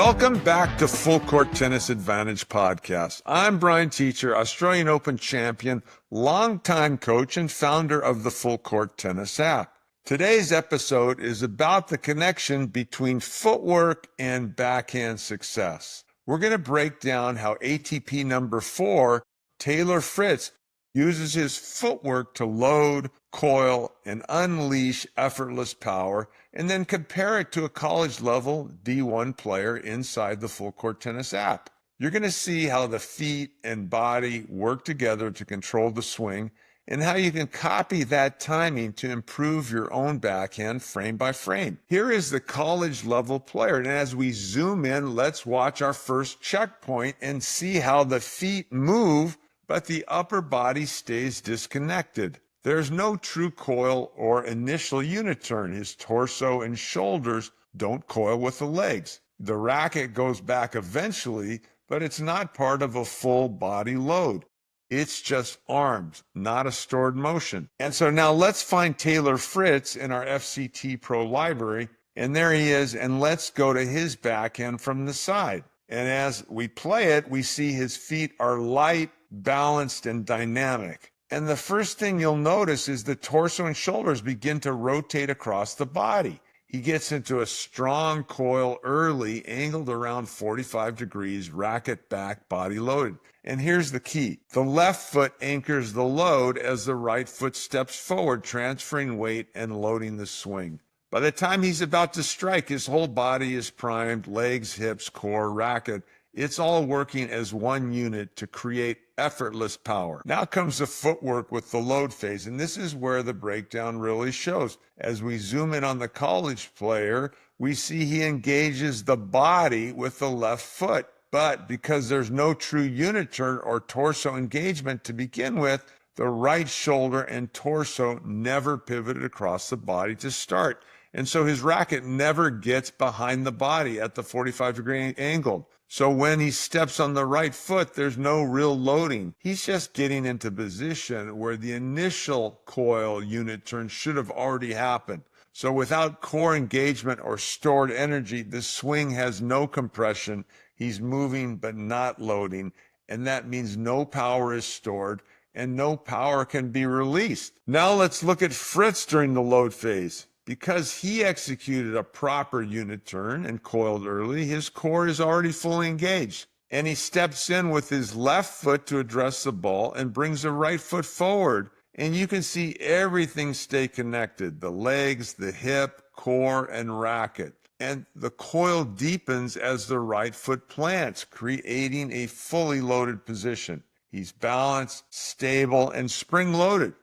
Welcome back to Full Court Tennis Advantage Podcast. I'm Brian Teacher, Australian Open champion, longtime coach, and founder of the Full Court Tennis app. Today's episode is about the connection between footwork and backhand success. We're going to break down how ATP number 4, Taylor Fritz, uses his footwork to load, coil, and unleash effortless power, and then compare it to a college-level D1 player inside the Full Court Tennis app. You're going to see how the feet and body work together to control the swing, and how you can copy that timing to improve your own backhand frame by frame. Here is the college-level player, and as we zoom in, let's watch our first checkpoint and see how the feet move, but the upper body stays disconnected. There's no true coil or initial unit turn. His torso and shoulders don't coil with the legs. The racket goes back eventually, but it's not part of a full body load. It's just arms, not a stored motion. And so now let's find Taylor Fritz in our FCT Pro library, and there he is, and let's go to his backhand from the side. And as we play it, we see his feet are light, balanced, and dynamic. And the first thing you'll notice is the torso and shoulders begin to rotate across the body. He gets into a strong coil early, angled around 45 degrees, racket back, body loaded. And here's the key. The left foot anchors the load as the right foot steps forward, transferring weight and loading the swing. By the time he's about to strike, his whole body is primed, legs, hips, core, racket. It's all working as one unit to create effortless power. Now comes the footwork with the load phase, and this is where the breakdown really shows. As we zoom in on the college player, we see he engages the body with the left foot. But because there's no true unit turn or torso engagement to begin with, the right shoulder and torso never pivoted across the body to start. And so his racket never gets behind the body at the 45-degree angle. So when he steps on the right foot, there's no real loading. He's just getting into position where the initial coil unit turn should have already happened. So without core engagement or stored energy, the swing has no compression. He's moving but not loading, and that means no power is stored and no power can be released. Now let's look at Fritz during the load phase. Because he executed a proper unit turn and coiled early, his core is already fully engaged. And he steps in with his left foot to address the ball and brings the right foot forward. And you can see everything stay connected, the legs, the hip, core, and racket. And the coil deepens as the right foot plants, creating a fully loaded position. He's balanced, stable, and spring-loaded.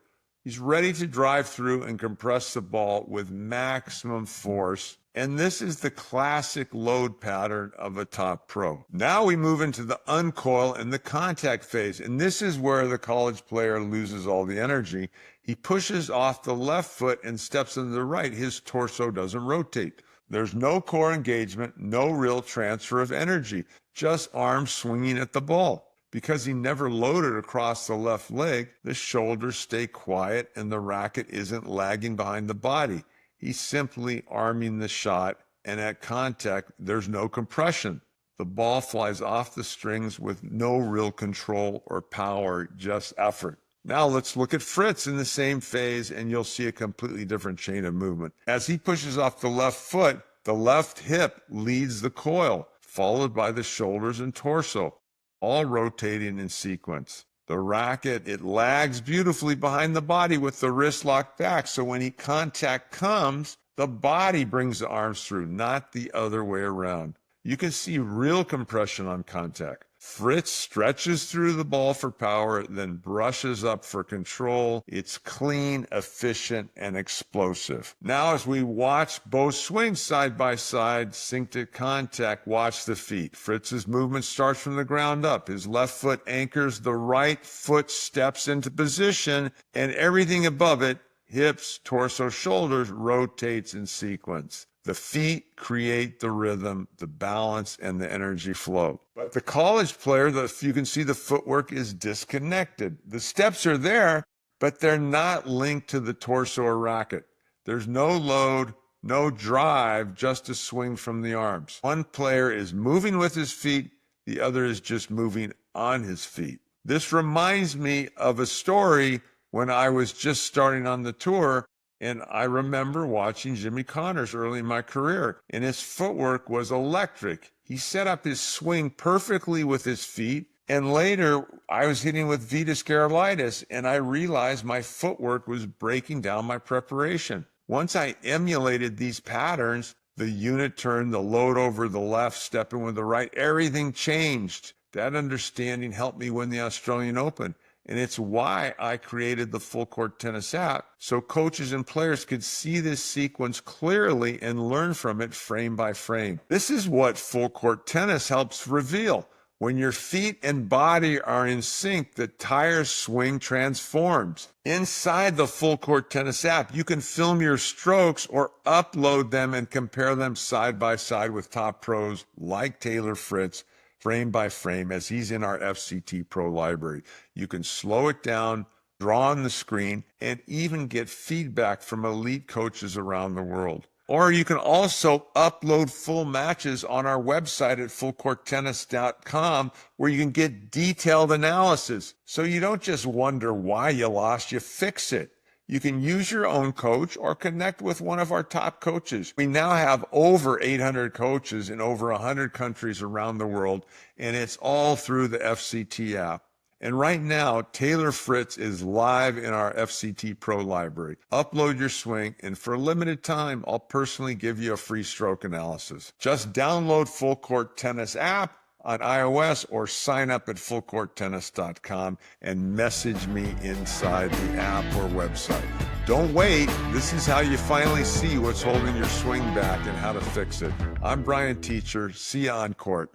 He's ready to drive through and compress the ball with maximum force. And this is the classic load pattern of a top pro. Now we move into the uncoil and the contact phase. And this is where the college player loses all the energy. He pushes off the left foot and steps into the right. His torso doesn't rotate. There's no core engagement, no real transfer of energy, just arms swinging at the ball. Because he never loaded across the left leg, the shoulders stay quiet and the racket isn't lagging behind the body. He's simply arming the shot, and at contact, there's no compression. The ball flies off the strings with no real control or power, just effort. Now let's look at Fritz in the same phase, and you'll see a completely different chain of movement. As he pushes off the left foot, the left hip leads the coil, followed by the shoulders and torso, all rotating in sequence. The racket, it lags beautifully behind the body with the wrist locked back. So when contact comes, the body brings the arms through, not the other way around. You can see real compression on contact. Fritz stretches through the ball for power, then brushes up for control. It's clean, efficient, and explosive. Now, as we watch both swings side by side, sync to contact, watch the feet. Fritz's movement starts from the ground up. His left foot anchors, the right foot steps into position, and everything above it, hips, torso, shoulders, rotates in sequence. The feet create the rhythm, the balance, and the energy flow. But the college player, you can see the footwork is disconnected. The steps are there, but they're not linked to the torso or racket. There's no load, no drive, just a swing from the arms. One player is moving with his feet, the other is just moving on his feet. This reminds me of a story when I was just starting on the tour, and I remember watching Jimmy Connors early in my career, and his footwork was electric. He set up his swing perfectly with his feet, and later I was hitting with Vitas Gerulaitis, and I realized my footwork was breaking down my preparation. Once I emulated these patterns, the unit turn, the load over the left, stepping with the right, everything changed. That understanding helped me win the Australian Open. And it's why I created the Fullcourt Tennis app, so coaches and players could see this sequence clearly and learn from it frame by frame. This is what Fullcourt Tennis helps reveal. When your feet and body are in sync, the tire swing transforms. Inside the Fullcourt Tennis app, you can film your strokes or upload them and compare them side by side with top pros like Taylor Fritz, frame by frame, as he's in our FCT Pro library. You can slow it down, draw on the screen, and even get feedback from elite coaches around the world. Or you can also upload full matches on our website at fullcourttennis.com, where you can get detailed analysis. So you don't just wonder why you lost, you fix it. You can use your own coach or connect with one of our top coaches. We now have over 800 coaches in over 100 countries around the world, and it's all through the FCT app. And right now, Taylor Fritz is live in our FCT Pro library. Upload your swing, and for a limited time, I'll personally give you a free stroke analysis. Just download Fullcourt Tennis app on iOS or sign up at fullcourttennis.com and message me inside the app or website. Don't wait. This is how you finally see what's holding your swing back and how to fix it. I'm Brian Teacher. See you on court.